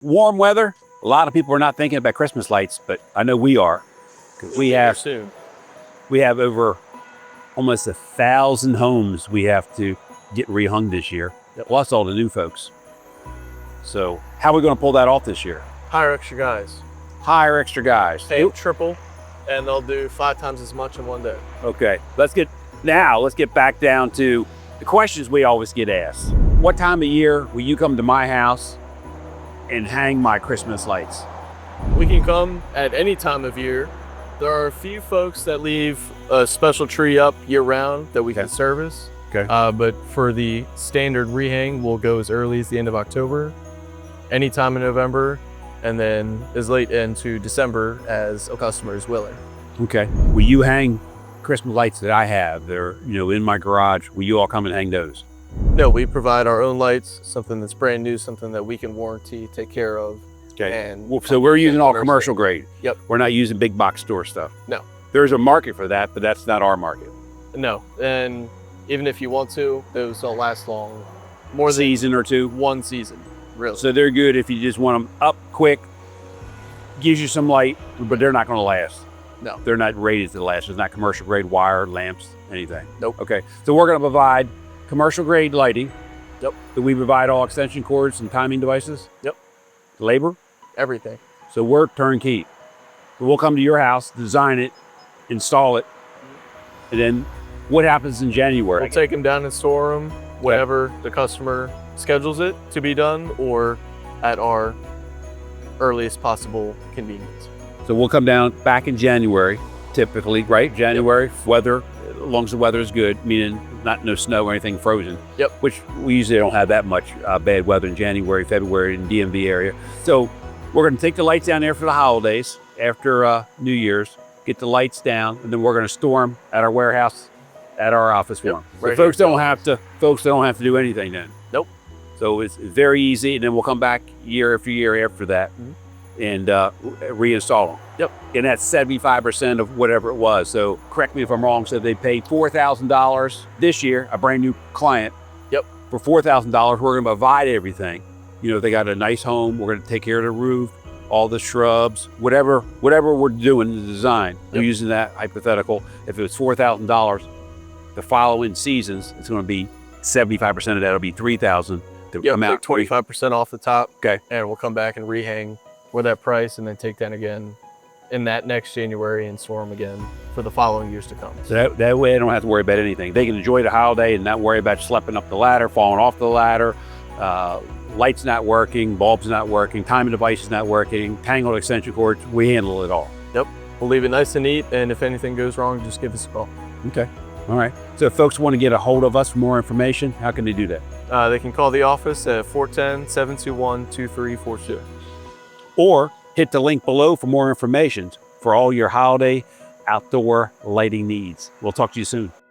Warm weather, a lot of people are not thinking about Christmas lights, but I know we are. 'Cause we have over almost 1,000 homes we have to get rehung this year, plus all the new folks. So how are we going to pull that off this year? Hire extra guys. Hire extra guys. Pay them triple, and they'll do 5 times as much in one day. Okay, let's get back down to the questions we always get asked. What time of year will you come to my house and hang my Christmas lights? We can come at any time of year. There are a few folks that leave a special tree up year round that we can service. Okay. But for the standard rehang, we'll go as early as the end of October, anytime in November, and then as late into December as a customer is willing. Okay. Will you hang Christmas lights that I have? They're, in my garage. Will you all come and hang those? No, we provide our own lights, something that's brand new, something that we can warranty, take care of. Okay. So we're using all commercial grade. Yep. We're not using big box store stuff. No. There's a market for that, but that's not our market. No. And even if you want to, those don't last long. More than season or two. One season, really. So they're good if you just want them up quick, gives you some light, but they're not going to last. No. They're not rated to last. It's not commercial grade wire, lamps, anything. Nope. Okay. So we're going to provide commercial grade lighting. Yep. Do we provide all extension cords and timing devices? Yep. Labor? Everything. So we're turnkey. We'll come to your house, design it, install it, and then what happens in January? We'll take them down and store them whenever the customer schedules it to be done, or at our earliest possible convenience. So we'll come down back in January, typically, right? January, weather, as long as the weather is good, meaning no snow or anything frozen. Yep. Which we usually don't have that much bad weather in January, February in the DMV area. So we're going to take the lights down there for the holidays after New Year's, get the lights down, and then we're going to store them at our warehouse, at our office for them. So folks don't have to do anything then. Nope. So it's very easy, and then we'll come back year after year after that and reinstall them. Yep. And that's 75% of whatever it was. So correct me if I'm wrong. So they paid $4,000 this year, a brand new client. Yep. For $4,000, we're going to provide everything. They got a nice home. We're going to take care of the roof, all the shrubs, whatever we're doing in the design. Yep. I'm using that hypothetical. If it was $4,000, the following seasons, it's going to be 75% of that will be $3,000. Yep, like 25% off the top. Okay. And we'll come back and rehang for that price, and then take that again in that next January and store them again for the following years to come. So that way I don't have to worry about anything. They can enjoy the holiday and not worry about schlepping up the ladder, falling off the ladder, lights not working, bulbs not working, timing devices not working, tangled extension cords. We handle it all. Yep. We'll leave it nice and neat, and if anything goes wrong, just give us a call. Okay. All right. So if folks want to get a hold of us for more information, how can they do that? They can call the office at 410-721-2342. Or hit the link below for more information for all your holiday outdoor lighting needs. We'll talk to you soon.